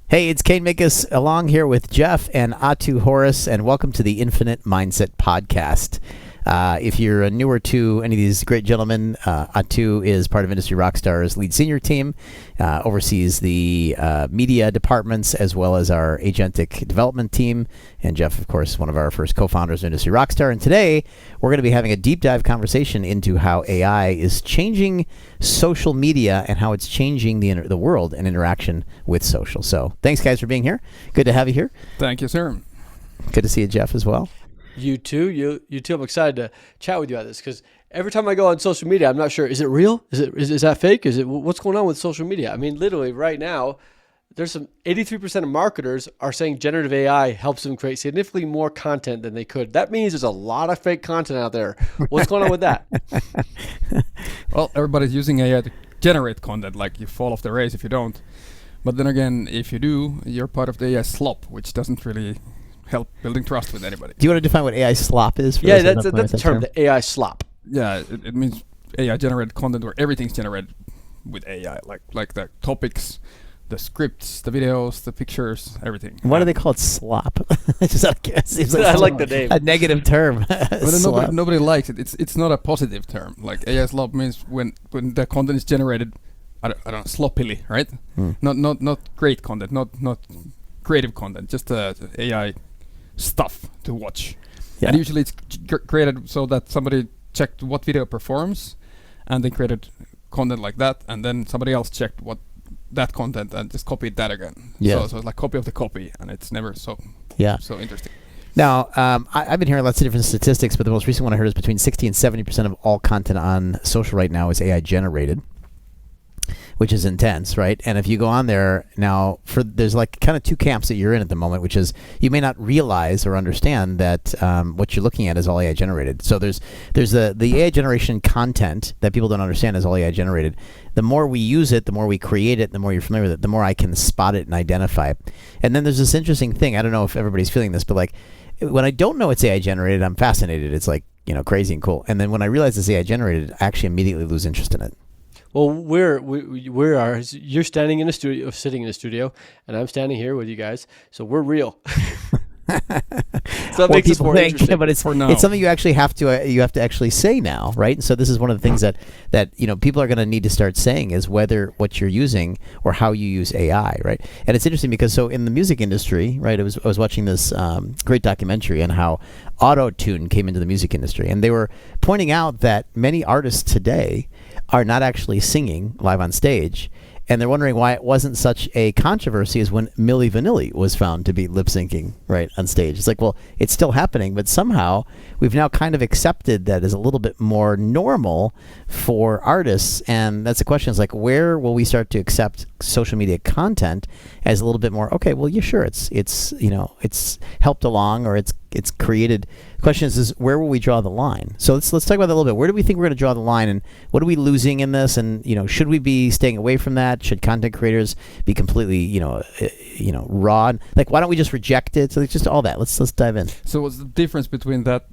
Hey, it's Kane Mikus along here with Jeff and Atu Horace, and welcome to the Infinite Mindset Podcast. If you're newer to any of these great gentlemen, Atu is part of Industry Rockstar's lead senior team, oversees the media departments as well as our agentic development team. And Jeff, of course, one of our first co-founders of Industry Rockstar. And today, we're going to be having a deep dive conversation into how AI is changing social media and how it's changing the world and interaction with social. So thanks, guys, for being here. Good to have you here. Thank you, sir. Good to see you, Jeff, as well. You too. You too. I'm excited to chat with you about this because every time I go on social media, I'm not sure, is it real? Is that fake? What's going on with social media? I mean, literally right now, there's some 83% of marketers are saying generative AI helps them create significantly more content than they could. That means there's a lot of fake content out there. What's going on with that? Well, everybody's using AI to generate content, like you fall off the race if you don't. But then again, if you do, you're part of the AI slop, which doesn't really help building trust with anybody. Do you want to define what AI slop is? Yeah, that's the term, the AI slop. Yeah, it means AI generated content where everything's generated with AI, like the topics, the scripts, the videos, the pictures, everything. Why do they call it slop? It seems like I like the name. A negative term. But nobody likes it. It's not a positive term. Like AI slop means when the content is generated, I don't know, sloppily, right? Not great content, not creative content, just AI stuff to watch. Yeah. And usually it's created so that somebody checked what video performs and they created content like that, and then somebody else checked what that content and just copied that again. So it's like copy of the copy, and it's never so interesting. Now, I've been hearing lots of different statistics, but the most recent one I heard is between 60 and 70% of all content on social right now is AI generated, which is intense, right? And if you go on there now, there's like kind of two camps that you're in at the moment, which is you may not realize or understand that what you're looking at is all AI generated. So there's the AI generation content that people don't understand is all AI generated. The more we use it, the more we create it, the more you're familiar with it, the more I can spot it and identify it. And then there's this interesting thing. I don't know if everybody's feeling this, but like when I don't know it's AI generated, I'm fascinated. It's like, crazy and cool. And then when I realize it's AI generated, I actually immediately lose interest in it. Well, you're standing in a studio, sitting in a studio, and I'm standing here with you guys. So we're real. So that makes it more interesting. But it's something you actually have to actually say now, right? And so this is one of the things that people are going to need to start saying is whether what you're using or how you use AI, right? And it's interesting because so in the music industry, right? I was watching this great documentary on how auto-tune came into the music industry, and they were pointing out that many artists today are not actually singing live on stage, and they're wondering why it wasn't such a controversy as when Milli Vanilli was found to be lip syncing right on stage. It's like, well, it's still happening, but somehow we've now kind of accepted that as a little bit more normal for artists. And that's the question: is like, where will we start to accept social media content as a little bit more? Okay, well, yeah, sure, it's helped along or it's created. The question is where will we draw the line? So let's talk about that a little bit. Where do we think we're going to draw the line, and what are we losing in this? And should we be staying away from that? Should content creators be completely raw? Like, why don't we just reject it? So it's just all that. Let's dive in. So what's the difference between that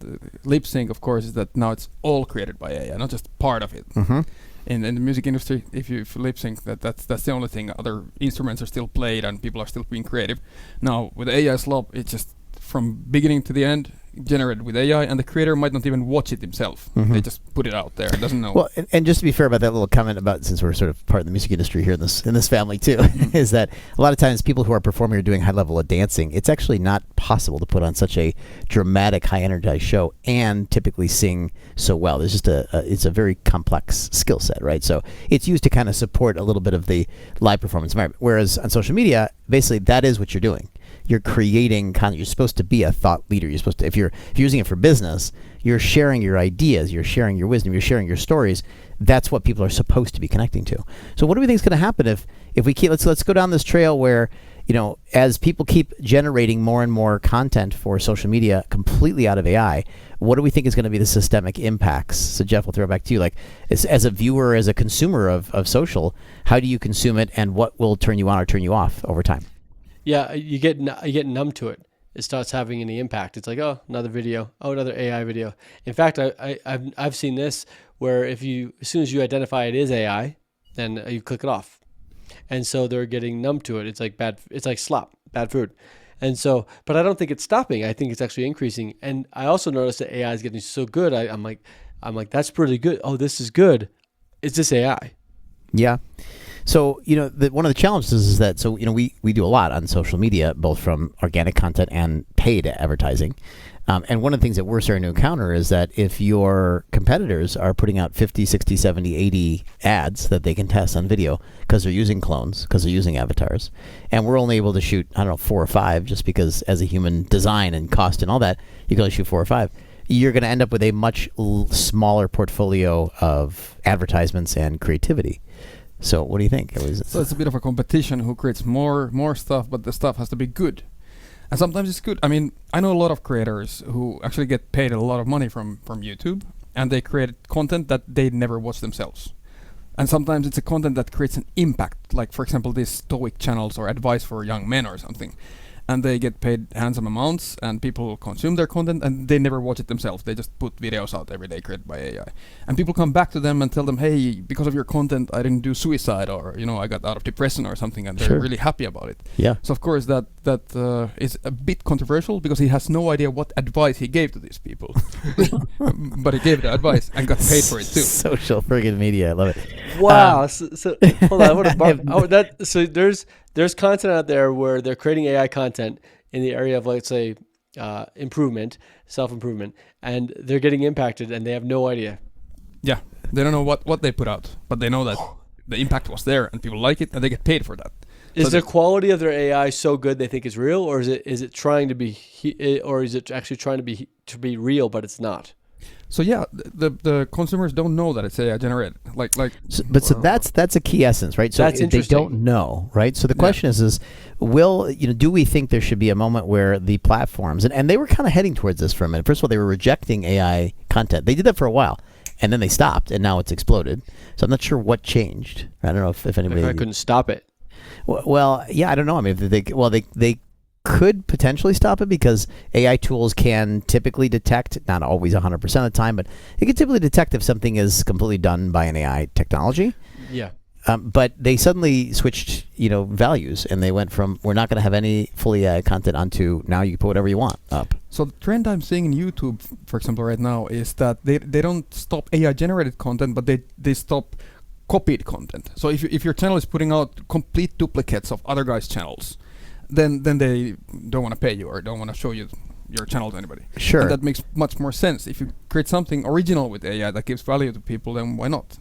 lip sync, of course, is that now it's all created by AI, not just part of it. Mm-hmm. In the music industry, if you lip sync, that's the only thing. Other instruments are still played and people are still being creative. Now with AI slop, it's just from beginning to the end generated with AI, and the creator might not even watch it himself. Mm-hmm. They just put it out there. It doesn't know. Well, and just to be fair about that little comment about, since we're sort of part of the music industry here in this family too, is that a lot of times people who are performing or doing high level of dancing, it's actually not possible to put on such a dramatic, high energized show and typically sing so well. There's just it's a very complex skill set, right? So it's used to kind of support a little bit of the live performance environment. Whereas on social media, basically that is what you're doing. You're creating content. You're supposed to be a thought leader. You're supposed to, if you're using it for business, you're sharing your ideas, you're sharing your wisdom, you're sharing your stories. That's what people are supposed to be connecting to. So what do we think is going to happen if we keep, let's go down this trail where, as people keep generating more and more content for social media completely out of AI, what do we think is going to be the systemic impacts? So Jeff, we'll throw it back to you. Like, as a viewer, as a consumer of social, how do you consume it, and what will turn you on or turn you off over time? Yeah, you get numb to it. It starts having any impact. It's like, oh, another video. Oh, another AI video. In fact, I've seen this where as soon as you identify it is AI, then you click it off. and so they're getting numb to it. It's like bad. It's like slop, bad food. And so, but I don't think it's stopping. I think it's actually increasing. And I also noticed that AI is getting so good. I'm like, that's pretty good. Oh, this is good. Is this AI? Yeah. So, one of the challenges is that, so, we do a lot on social media, both from organic content and paid advertising. And one of the things that we're starting to encounter is that if your competitors are putting out 50, 60, 70, 80 ads that they can test on video because they're using clones, because they're using avatars, and we're only able to shoot, 4 or 5 just because as a human design and cost and all that, you can only shoot 4 or 5. You're going to end up with a much smaller portfolio of advertisements and creativity. So what do you think? So it's a bit of a competition who creates more stuff, but the stuff has to be good. And sometimes it's good. I mean, I know a lot of creators who actually get paid a lot of money from YouTube, and they create content that they never watch themselves. And sometimes it's a content that creates an impact, like for example these Stoic channels or advice for young men or something. And they get paid handsome amounts, and people consume their content, and they never watch it themselves. They just put videos out every day created by AI. And people come back to them and tell them, hey, because of your content, I didn't do suicide, or, I got out of depression or something, and they're really happy about it. Yeah. So, of course, that is a bit controversial, because he has no idea what advice he gave to these people. But he gave the advice and got paid for it, too. Social friggin' media. I love it. Wow. So hold on. So there's content out there where they're creating AI content in the area of, let's say, improvement, self-improvement, and they're getting impacted and they have no idea. Yeah, they don't know what they put out, but they know that the impact was there and people like it and they get paid for that. Is the quality of their AI so good they think it's real, or is it trying to be, or is it actually trying to be real but it's not? So yeah, the consumers don't know that it's AI generated. So that's a key essence, right? So that's they interesting. don't know, right? So the question is do we think there should be a moment where the platforms, and they were kind of heading towards this for a minute. First of all, they were rejecting AI content. They did that for a while, and then they stopped, and now it's exploded. So I'm not sure what changed. I don't know if anybody. I couldn't stop it. Well, yeah, I don't know. I mean, they could potentially stop it because AI tools can typically detect, not always 100% of the time, but it can typically detect if something is completely done by an AI technology. Yeah. But they suddenly switched, values, and they went from we're not going to have any fully AI content onto now you can put whatever you want up. So the trend I'm seeing in YouTube, for example, right now is that they don't stop AI generated content, but they stop copied content. So if your channel is putting out complete duplicates of other guys' channels, then they don't want to pay you or don't want to show you your channel to anybody. Sure. And that makes much more sense. If you create something original with AI that gives value to people, then why not?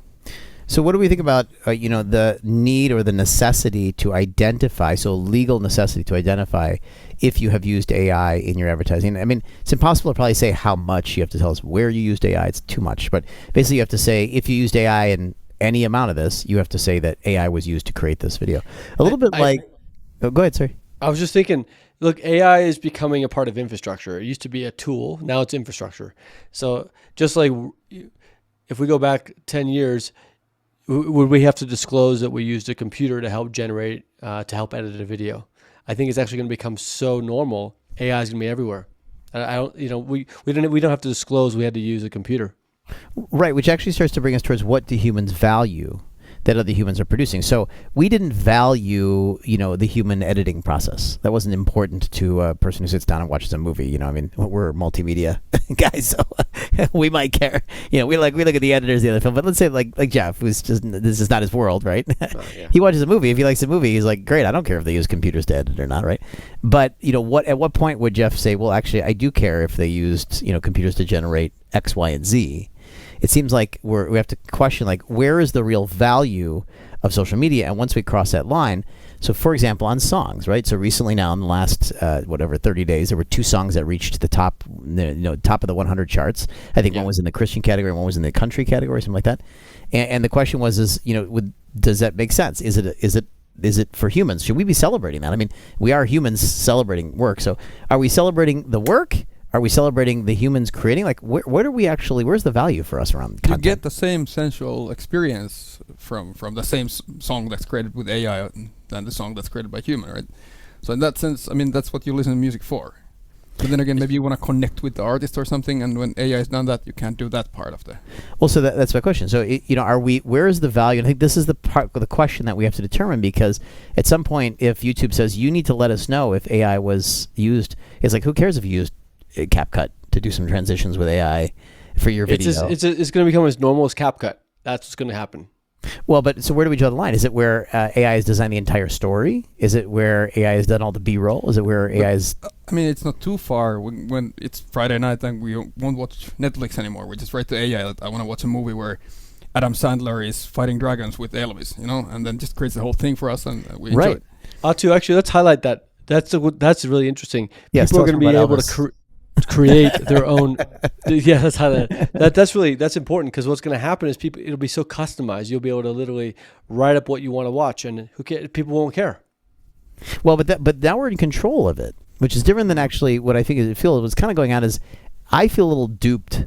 So what do we think about, the need or the necessity to identify, so legal necessity to identify if you have used AI in your advertising? I mean, it's impossible to probably say how much. You have to tell us where you used AI. It's too much. But basically you have to say if you used AI in any amount of this, you have to say that AI was used to create this video. A little bit like... Oh, go ahead, sorry. I was just thinking, look, AI is becoming a part of infrastructure. It used to be a tool. Now it's infrastructure. So just like if we go back 10 years, would we have to disclose that we used a computer to help generate, to help edit a video? I think it's actually going to become so normal. AI is going to be everywhere. I don't, we don't have to disclose we had to use a computer. Right, which actually starts to bring us towards what do humans value that other humans are producing. So we didn't value, the human editing process. That wasn't important to a person who sits down and watches a movie. We're multimedia guys, so we might care. We look at the editors of the other film. But let's say like Jeff, who's just this is not his world, right? Yeah. He watches a movie. If he likes a movie, he's like, great. I don't care if they use computers to edit or not, right? But at what point would Jeff say, well, actually, I do care if they used computers to generate X, Y, and Z? It seems like we have to question, where is the real value of social media? And once we cross that line, so for example, on songs, right? So recently now in the last, 30 days, there were 2 songs that reached the top, top of the 100 charts. I think one was in the Christian category and one was in the country category, something like that. And the question was, does that make sense? Is it for humans? Should we be celebrating that? I mean, we are humans celebrating work. So are we celebrating the work? Are we celebrating the humans creating? Where are we actually? Where's the value for us around content? You get the same sensual experience from the same song that's created with AI than the song that's created by human, right? So in that sense, I mean, that's what you listen to music for. But then again, maybe you want to connect with the artist or something, and when AI has done that, you can't do that part of the. Well, so that's my question. So are we? Where is the value? And I think this is the question that we have to determine, because at some point, if YouTube says you need to let us know if AI was used, it's like, who cares if you used CapCut to do some transitions with AI for your video? It's going to become as normal as CapCut. That's what's going to happen. Well, but so where do we draw the line? Is it where AI has designed the entire story? Is it where AI has done all the B-roll? Is it where AI is... I mean, it's not too far. When it's Friday night and we won't watch Netflix anymore, we just write to AI that I want to watch a movie where Adam Sandler is fighting dragons with Elvis, and then just creates the whole thing for us, and we enjoy it. Atu, actually, let's highlight that. That's really interesting. Yes, people are going to be able to create their own. Yeah, that's how that's important, because what's going to happen is it'll be so customized. You'll be able to literally write up what you want to watch, and people won't care. Well, but now we're in control of it, which is different than actually what I think what's kind of going on is I feel a little duped.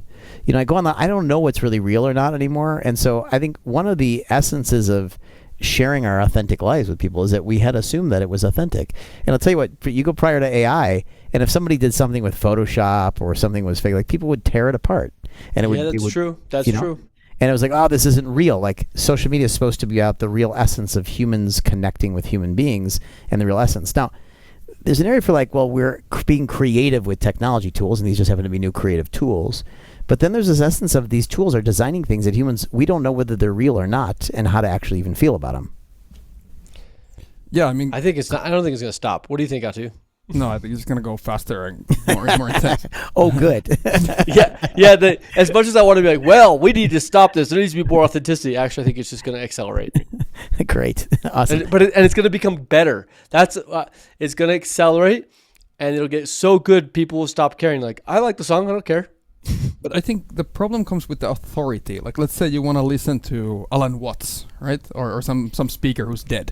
I go on I don't know what's really real or not anymore, and so I think one of the essences of sharing our authentic lives with people is that we had assumed that it was authentic. And I'll tell you what, you go prior to AI, and if somebody did something with Photoshop or something was fake, like, people would tear it apart. And that's true. That's true. And it was like, oh, this isn't real. Like, social media is supposed to be about the real essence of humans connecting with human beings and the real essence. Now, there's an area for we're being creative with technology tools, and these just happen to be new creative tools. But then there's this essence of these tools are designing things that humans, we don't know whether they're real or not, and how to actually even feel about them. Yeah, I mean, I think it's not. I don't think it's going to stop. What do you think, Atu? No, I think it's going to go faster and more intense. Oh, good. Yeah. As much as I want to be like, well, we need to stop this. There needs to be more authenticity. Actually, I think it's just going to accelerate. Great, awesome. And it's going to become better. It's going to accelerate, and it'll get so good people will stop caring. Like, I like the song, I don't care. But I think the problem comes with the authority. Like, let's say you want to listen to Alan Watts, right? Or some speaker who's dead.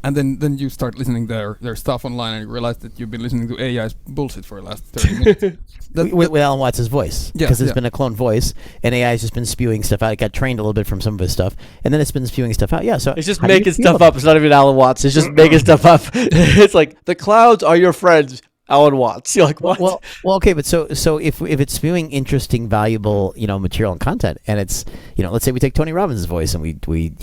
And then you start listening their stuff online, and you realize that you've been listening to AI's bullshit for the last 30 minutes. With Alan Watts' voice. Because it's been a cloned voice, and AI has just been spewing stuff out. It got trained a little bit from some of his stuff, and then it's been spewing stuff out. Yeah, so it's just making stuff up. It's not even Alan Watts. It's just making stuff up. It's like, the clouds are your friends. Alan Watts. You're like, what? Well, okay, but so if it's spewing interesting, valuable, material and content, and it's, let's say we take Tony Robbins' voice and we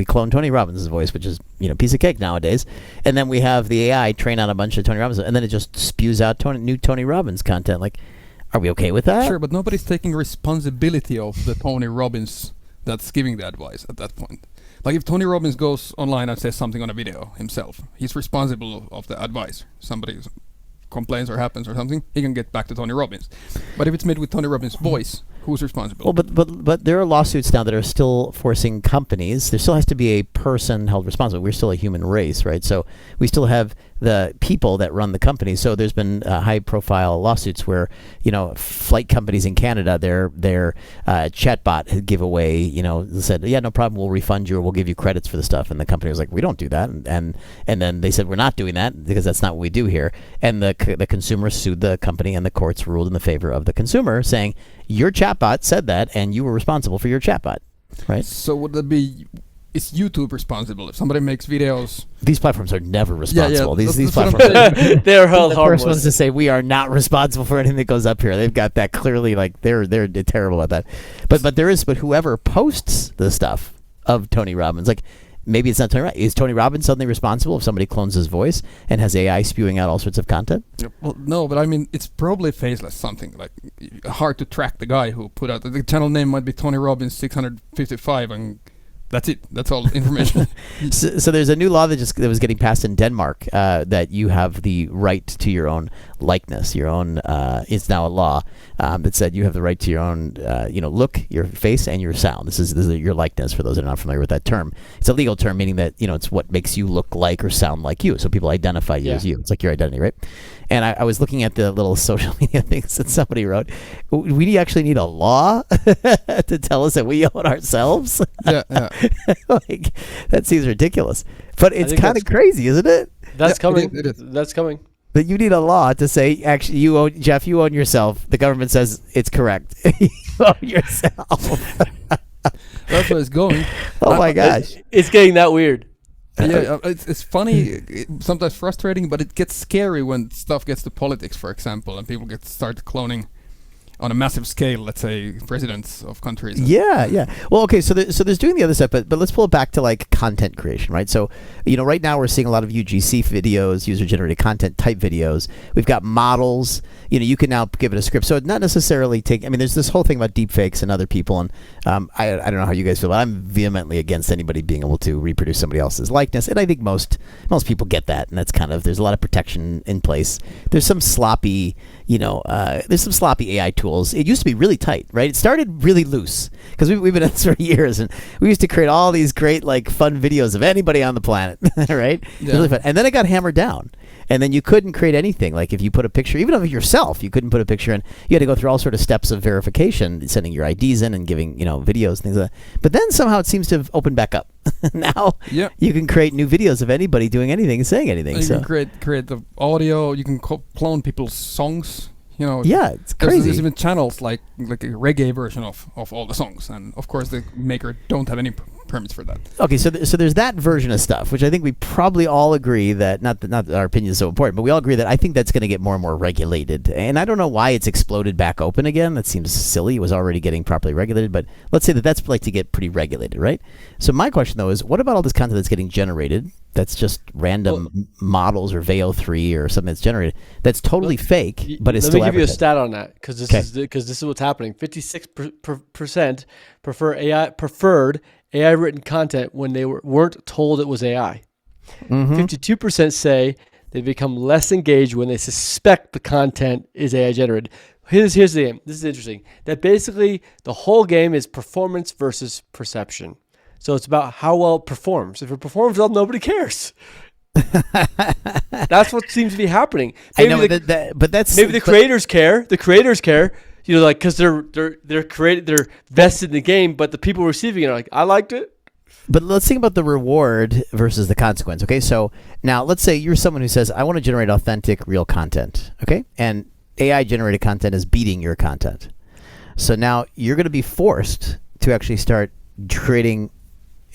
clone Tony Robbins' voice, which is, piece of cake nowadays, and then we have the AI train on a bunch of Tony Robbins, and then it just spews out new Tony Robbins content. Like, are we okay with that? Sure, but nobody's taking responsibility of the Tony Robbins that's giving the advice at that point. Like, if Tony Robbins goes online and says something on a video himself, he's responsible of the advice. Somebody complains or happens or something, he can get back to Tony Robbins. But if it's made with Tony Robbins' voice, who's responsible? Well, but there are lawsuits now that are still forcing companies. There still has to be a person held responsible. We're still a human race, right? So we still have the people that run the company. So there's been high-profile lawsuits where, flight companies in Canada, their chatbot giveaway, said, yeah, no problem, we'll refund you or we'll give you credits for the stuff. And the company was like, we don't do that. And then they said, we're not doing that because that's not what we do here. And the consumer sued the company, and the courts ruled in the favor of the consumer, saying, your chatbot said that, and you were responsible for your chatbot, right? So would that be... Is YouTube responsible if somebody makes videos? These platforms are never responsible. Yeah, these platforms they're held the harmless. first ones to say we are not responsible for anything that goes up here. They've got that clearly, like they're terrible at that. But whoever posts the stuff of Tony Robbins, like maybe it's not Tony Robbins. Is Tony Robbins suddenly responsible if somebody clones his voice and has AI spewing out all sorts of content? Well, no, but I mean, it's probably faceless something. Like, hard to track the guy who put out... The channel name might be Tony Robbins 655, and that's it. That's all information. So there's a new law that was getting passed in Denmark that you have the right to your own likeness. Your own it's now a law that said you have the right to your own look, your face, and your sound. This is your likeness. For those that are not familiar with that term, it's a legal term meaning that it's what makes you look like or sound like you. So people identify you as you. It's like your identity, right? And I was looking at the little social media things that somebody wrote. We actually need a law to tell us that we own ourselves. Yeah. Like, that seems ridiculous, but it's kind of crazy, isn't it? That's coming. It is. That's coming. But you need a law to say, actually, you own yourself. The government says it's correct. You own yourself. That's where it's going. Oh my gosh, It's getting that weird. Yeah, it's funny, sometimes frustrating, but it gets scary when stuff gets to politics, for example, and people start cloning on a massive scale, let's say, presidents of countries. Yeah. Well, okay, so there's doing the other stuff, but let's pull it back to like content creation, right? So, right now we're seeing a lot of UGC videos, user-generated content type videos. We've got models. You can now give it a script. So not necessarily there's this whole thing about deepfakes and other people, and I don't know how you guys feel, but I'm vehemently against anybody being able to reproduce somebody else's likeness, and I think most people get that, and that's there's a lot of protection in place. There's some sloppy, AI tools. It used to be really tight, right? It started really loose because we've been at this for years, and we used to create all these great fun videos of anybody on the planet, right? Yeah. Really fun. And then it got hammered down. And then you couldn't create anything. Like if you put a picture, even of yourself, you couldn't put a picture in. You had to go through all sort of steps of verification, sending your IDs in and giving, videos, things like that. But then somehow it seems to have opened back up. Now you can create new videos of anybody doing anything and saying anything. You can create the audio. You can clone people's songs. Yeah, it's crazy. There's even channels like a reggae version of all the songs, and of course the maker don't have any permits for that. Okay, so there's that version of stuff, which I think we probably all agree that not that our opinion is so important, but we all agree that I think that's going to get more and more regulated. And I don't know why it's exploded back open again. That seems silly. It was already getting properly regulated, but let's say that's to get pretty regulated, right? So my question though is, what about all this content that's getting generated? That's just random models or VEO3 or something that's generated. That's totally fake, but it's still. Let me give you a stat on that because this is what's happening. 56% preferred AI written content when they weren't told it was AI. 52% say they become less engaged when they suspect the content is AI generated. Here's the game. This is interesting. That basically the whole game is performance versus perception. So it's about how well it performs. If it performs well, nobody cares. That's what seems to be happening. Maybe I know, but that's maybe the creators care. The creators care, because they're vested in the game. But the people receiving it are like, I liked it. But let's think about the reward versus the consequence. Okay, so now let's say you're someone who says, I want to generate authentic, real content. Okay, and AI generated content is beating your content. So now you're going to be forced to actually start creating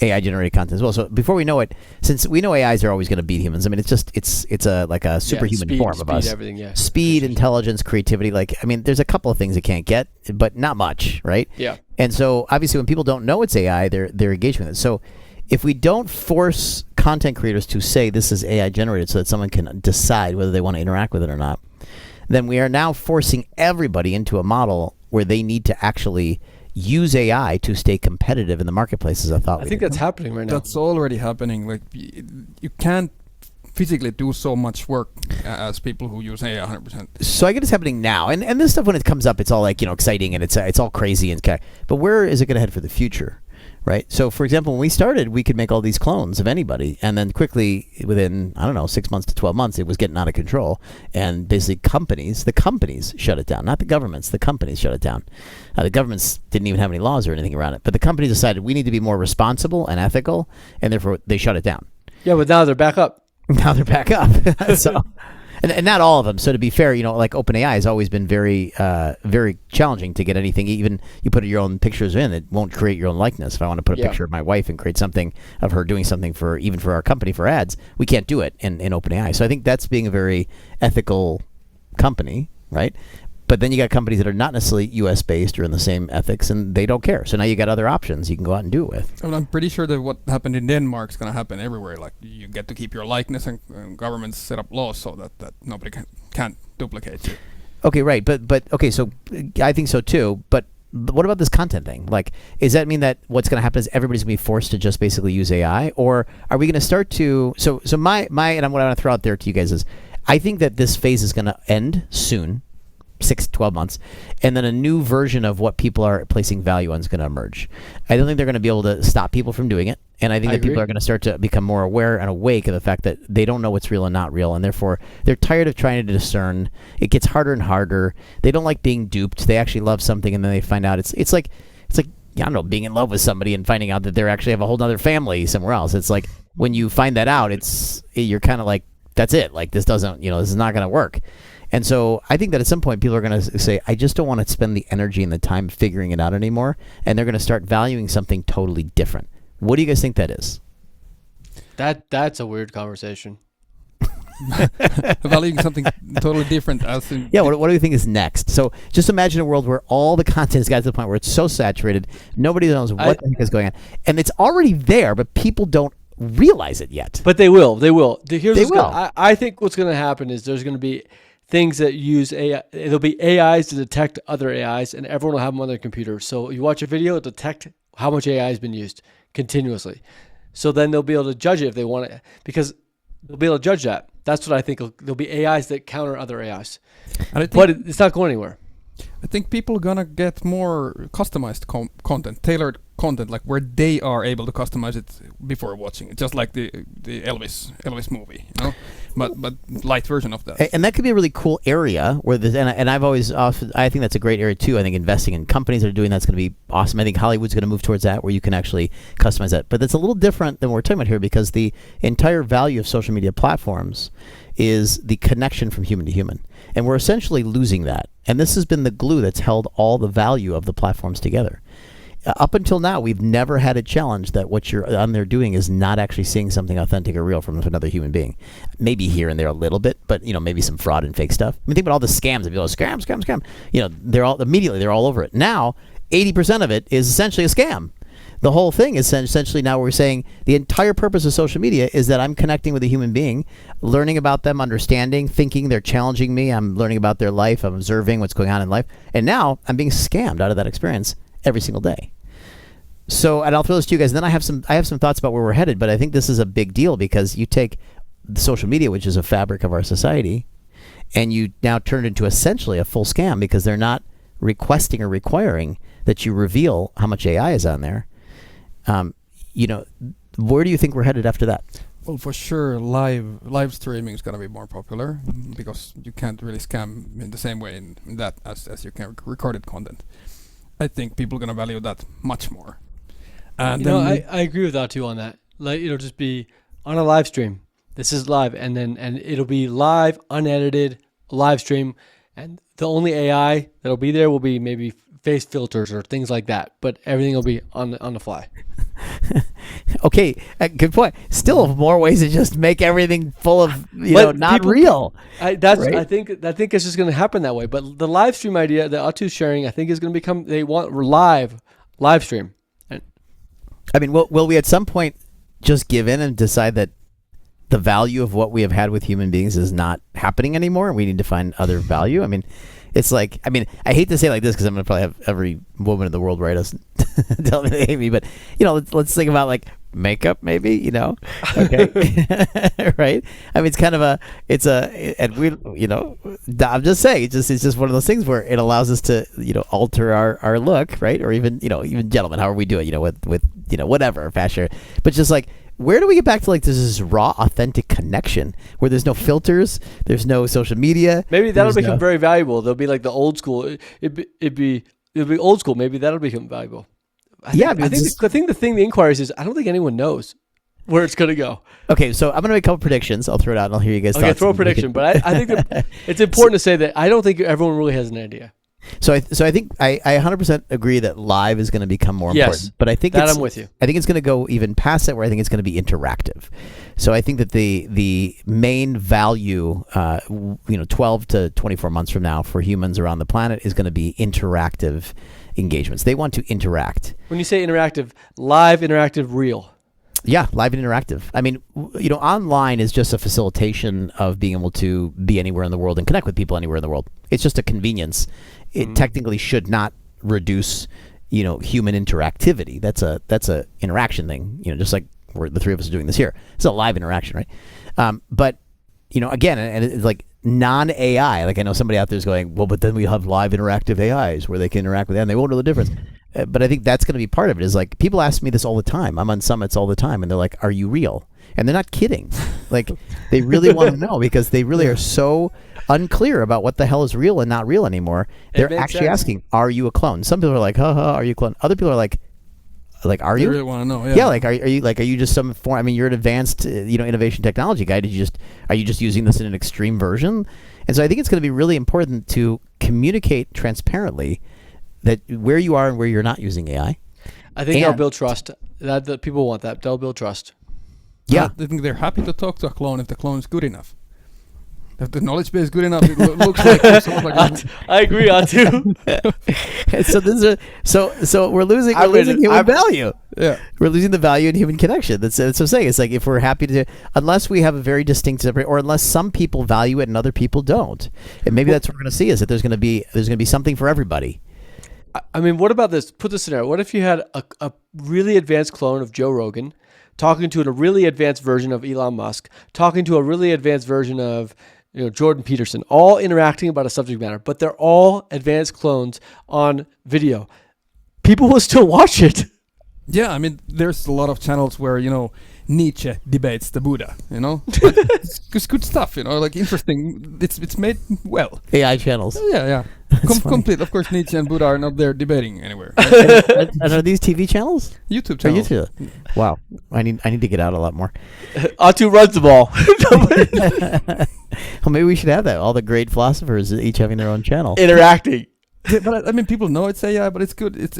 AI generated content as well. So before we know it, since we know AIs are always going to beat humans, it's a superhuman form of us. Everything, yeah. Speed, intelligence, creativity. There's a couple of things it can't get, but not much, right? Yeah. And so obviously when people don't know it's AI, they're engaged with it. So if we don't force content creators to say this is AI generated so that someone can decide whether they want to interact with it or not, then we are now forcing everybody into a model where they need to actually use AI to stay competitive in the marketplace as a thought leader. I think that's happening right now. That's already happening. Like you can't physically do so much work as people who use AI 100%. So I get it's happening now, and this stuff when it comes up, it's all exciting and it's all crazy and but where is it going to head for the future? Right. So, for example, when we started, we could make all these clones of anybody, and then quickly, within 6 months to 12 months, it was getting out of control. And basically, the companies shut it down, not the governments. The companies shut it down. The governments didn't even have any laws or anything around it, but the companies decided we need to be more responsible and ethical, and therefore they shut it down. Yeah, but now they're back up. Now they're back up. So. And not all of them. So to be fair, like OpenAI has always been very, very challenging to get anything. Even you put your own pictures in, it won't create your own likeness. If I want to put a picture of my wife and create something of her doing something for our company for ads, we can't do it in OpenAI. So I think that's being a very ethical company, right? But then you got companies that are not necessarily U.S. based or in the same ethics, and they don't care. So now you got other options you can go out and do it with. I'm pretty sure that what happened in Denmark is going to happen everywhere. Like you get to keep your likeness, and governments set up laws so that nobody can't duplicate you. Okay, right. But okay, so I think so too. But what about this content thing? Like, does that mean that what's going to happen is everybody's going to be forced to just basically use AI, or are we going to start to? So my and what I want to throw out there to you guys is, I think that this phase is going to end soon. 6-12 months, and then a new version of what people are placing value on is going to emerge. I don't think they're going to be able to stop people from doing it, and I think that people are going to start to become more aware and awake of the fact that they don't know what's real and not real, and therefore they're tired of trying to discern. It gets harder and harder. They don't like being duped. They actually love something, and then they find out it's like I don't know, being in love with somebody and finding out that they actually have a whole other family somewhere else. It's like when you find that out, you're kind of like, that's it. Like this doesn't, this is not going to work. And so I think that at some point people are going to say, I just don't want to spend the energy and the time figuring it out anymore. And they're going to start valuing something totally different. What do you guys think that is? That's a weird conversation. Valuing something totally different as in Yeah, what do you think is next? So just imagine a world where all the content has got to the point where it's so saturated, nobody knows what the heck is going on. And it's already there, but people don't realize it yet. But they will. They will. I think what's going to happen is there's going to be things that use AI. There'll be AIs to detect other AIs, and everyone will have them on their computer. So you watch a video, it'll detect how much AI has been used continuously. So then they'll be able to judge it if they want it, because they'll be able to judge that. That's what I think. There'll be AIs that counter other AIs. But it's not going anywhere. I think people are gonna get more customized content, tailored content, like where they are able to customize it before watching it, just like the Elvis movie, you know, but light version of that. And that could be a really cool area where and I've always I think that's a great area too. I think investing in companies that are doing that's going to be awesome. I think Hollywood's going to move towards that, where you can actually customize that. But it's a little different than what we're talking about here, because the entire value of social media platforms is the connection from human to human. And we're essentially losing that. And this has been the glue that's held all the value of the platforms together. Up until now, we've never had a challenge that what you're on there doing is not actually seeing something authentic or real from another human being. Maybe here and there a little bit, but maybe some fraud and fake stuff. I mean, think about all the scams. If you go scam. They're all over it. Now, 80% of it is essentially a scam. The whole thing is essentially, now we're saying the entire purpose of social media is that I'm connecting with a human being, learning about them, understanding, thinking they're challenging me. I'm learning about their life. I'm observing what's going on in life. And now I'm being scammed out of that experience every single day. So, and I'll throw this to you guys. And then I have some thoughts about where we're headed. But I think this is a big deal, because you take social media, which is a fabric of our society, and you now turn it into essentially a full scam, because they're not requesting or requiring that you reveal how much AI is on there. Where do you think we're headed after that? Well, for sure, live streaming is going to be more popular, because you can't really scam in the same way in that as you can recorded content. I think people are going to value that much more. And I agree with that too on that. Like, just be on a live stream. This is live, and it'll be live, unedited live stream, and the only AI that'll be there will be maybe face filters or things like that, but everything will be on the fly. Okay, good point. Still more ways to just make everything full of not real. Right? I think it's just going to happen that way. But the live stream idea that Atu's sharing, I think, is going to become, they want live stream. I mean, will we at some point just give in and decide that the value of what we have had with human beings is not happening anymore, and we need to find other value? I mean, it's like, I hate to say it like this, because I'm going to probably have every woman in the world write us tell me they hate me, but let's think about like makeup, maybe, okay. Right? I mean, it's kind of I'm just saying, it's just one of those things where it allows us to alter our look, right? Or even gentlemen, however we do it, with whatever fashion, but just like, where do we get back to like this raw, authentic connection where there's no filters, there's no social media? Maybe that'll become very valuable. They'll be like the old school. It'll be old school. Maybe that'll become valuable. I think the inquiry is, I don't think anyone knows where it's going to go. Okay, so I'm going to make a couple predictions. I'll throw it out and I'll hear you guys. Okay, throw a prediction, but I think it's important to say that I don't think everyone really has an idea. So I think I 100% agree that live is going to become more important. But I think I'm with you. I think it's going to go even past that, where I think it's going to be interactive. So I think that the main value, 12 to 24 months from now for humans around the planet is going to be interactive engagements. They want to interact. When you say interactive, live, interactive, real. Yeah, live and interactive. I mean, online is just a facilitation of being able to be anywhere in the world and connect with people anywhere in the world. It's just a convenience. It technically should not reduce, human interactivity. That's a interaction thing. Just like the three of us are doing this here. It's a live interaction, right? But again, and it's like non-AI. Like, I know somebody out there is going, well, but then we have live interactive AIs where they can interact with them and they won't know the difference. But I think that's going to be part of it. Is like, people ask me this all the time. I'm on summits all the time, and they're like, "Are you real?" And they're not kidding. Like, they really want to know, because they really are so unclear about what the hell is real and not real anymore. They're actually asking, "Are you a clone?" Some people are like, "Ha, are you a clone?" Other people are like, "Are you?" They really want to know. Yeah. Like, are you just some form? I mean, you're an advanced, innovation technology guy. Are you just using this in an extreme version? And so I think it's going to be really important to communicate transparently that where you are and where you're not using AI. I think they'll build trust. That people want that. They'll build trust. Yeah. I think they're happy to talk to a clone if the clone is good enough. If the knowledge base is good enough, it looks like I agree, Atu. So this is so we're losing human value. Yeah. We're losing the value in human connection. That's what I'm saying. It's like if we're happy to, unless we have a very distinct separate, or unless some people value it and other people don't, and maybe that's what we're going to see is that there's going to be something for everybody. I mean, what about this? Put this scenario. What if you had a really advanced clone of Joe Rogan talking to a really advanced version of Elon Musk, talking to a really advanced version of Jordan Peterson, all interacting about a subject matter, but they're all advanced clones on video. People will still watch it. Yeah, I mean, there's a lot of channels where, Nietzsche debates the Buddha, It's good stuff, like interesting. It's made well. AI channels. Yeah. Complete. Of course, Nietzsche and Buddha are not there debating anywhere. And are these TV channels? YouTube channels. YouTube. Wow. I need to get out a lot more. Atu runs the ball. Well, maybe we should have that. All the great philosophers each having their own channel. Interacting. Yeah, but I mean, people know it's AI, but it's good. It's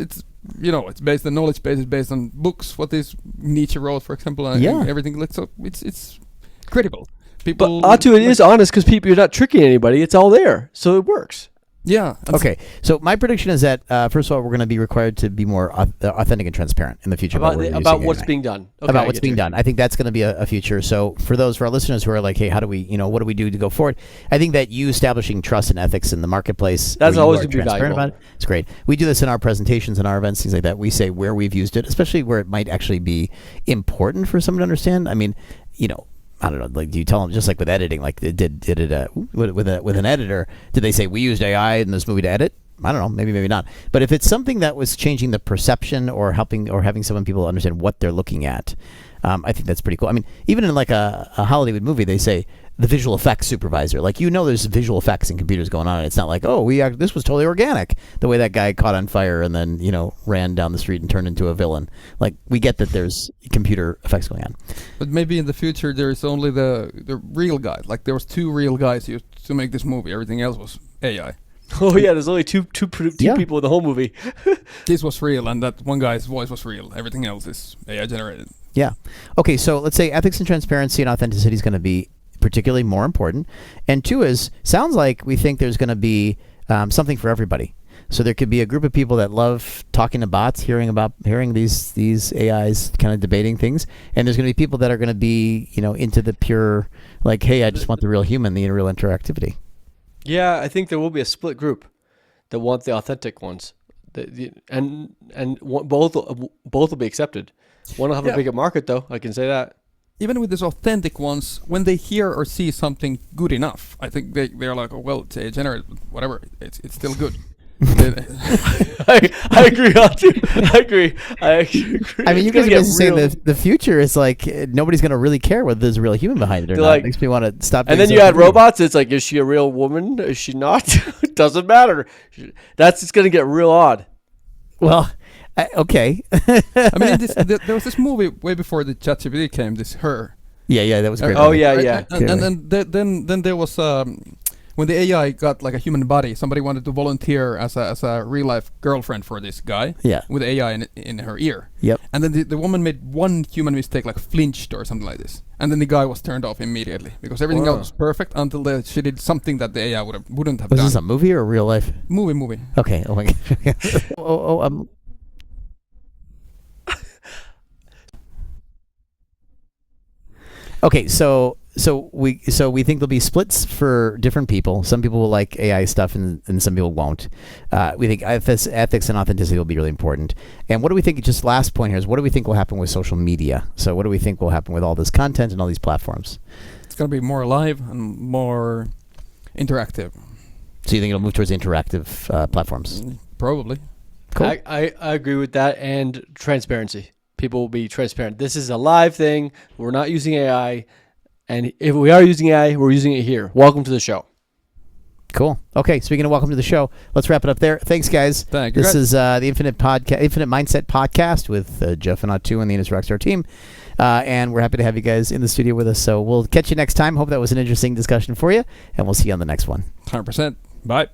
based on knowledge base. It's based on books. What is Nietzsche wrote, for example, and everything. Like, so it's credible. People. But Atu, it is honest because you're not tricking anybody. It's all there, so it works. Yeah. Okay. So my prediction is that first of all, we're going to be required to be more authentic and transparent in the future about what's being done. Okay, about what's being done. I think that's going to be a future. So for our listeners who are like, hey, how do we, what do we do to go forward? I think that you establishing trust and ethics in the marketplace. That's always going to be valuable. About it, it's great. We do this in our presentations and our events, things like that. We say where we've used it, especially where it might actually be important for someone to understand. I mean, I don't know. Like, do you tell them just like with editing? Like, did it with an editor? Did they say we used AI in this movie to edit? I don't know. Maybe not. But if it's something that was changing the perception or helping or having some people understand what they're looking at, I think that's pretty cool. I mean, even in like a Hollywood movie, they say the visual effects supervisor. Like, there's visual effects and computers going on. And it's not like, this was totally organic. The way that guy caught on fire and then, ran down the street and turned into a villain. Like, we get that there's computer effects going on. But maybe in the future there's only the real guy. Like, there was 2 real guys used to make this movie. Everything else was AI. Oh yeah, there's only two people in the whole movie. This was real, and that one guy's voice was real. Everything else is AI generated. Yeah. Okay, so let's say ethics and transparency and authenticity is going to be particularly more important. And 2 sounds like we think there's going to be something for everybody. So there could be a group of people that love talking to bots, hearing these AIs kind of debating things, and there's going to be people that are going to be into the pure, like, hey, I just want the real human, the real interactivity. Yeah, I think there will be a split group that want the authentic ones, and both will be accepted. One will have a bigger market, though. I can say that. Even with these authentic ones, when they hear or see something good enough, I think they're like, oh, well, it's AI generated, whatever, it's still good. I agree, Atu. I agree. I mean, you guys are basically saying the future is like nobody's going to really care whether there's a real human behind it or not. Like, it makes me want to stop. And then you add robots. It's like, is she a real woman? Is she not? It doesn't matter. It's going to get real odd. Well, okay. I mean, there was this movie way before the ChatGPT came. This Her. Yeah, that was great. Oh yeah. And then there was when the AI got like a human body, somebody wanted to volunteer as a real life girlfriend for this guy. Yeah. With AI in her ear. Yep. And then the woman made one human mistake, like flinched or something like this, and then the guy was turned off immediately because everything else was perfect until she did something that the AI wouldn't have done. Was this a movie or a real life? Movie. Okay. Oh my god. Okay, so we think there'll be splits for different people. Some people will like AI stuff, and some people won't. We think ethics and authenticity will be really important. And what do we think? Just last point here is, what do we think will happen with social media? So what do we think will happen with all this content and all these platforms? It's going to be more alive and more interactive. So you think it'll move towards interactive platforms? Probably. Cool. I agree with that, and transparency. People will be transparent. This is a live thing. We're not using AI. And if we are using AI, we're using it here. Welcome to the show. Cool. Okay, speaking of welcome to the show, let's wrap it up there. Thanks, guys. Thank you. This is the Infinite Mindset Podcast with Jeff and Atu and the Indus Rockstar team. And we're happy to have you guys in the studio with us. So we'll catch you next time. Hope that was an interesting discussion for you. And we'll see you on the next one. 100%. Bye.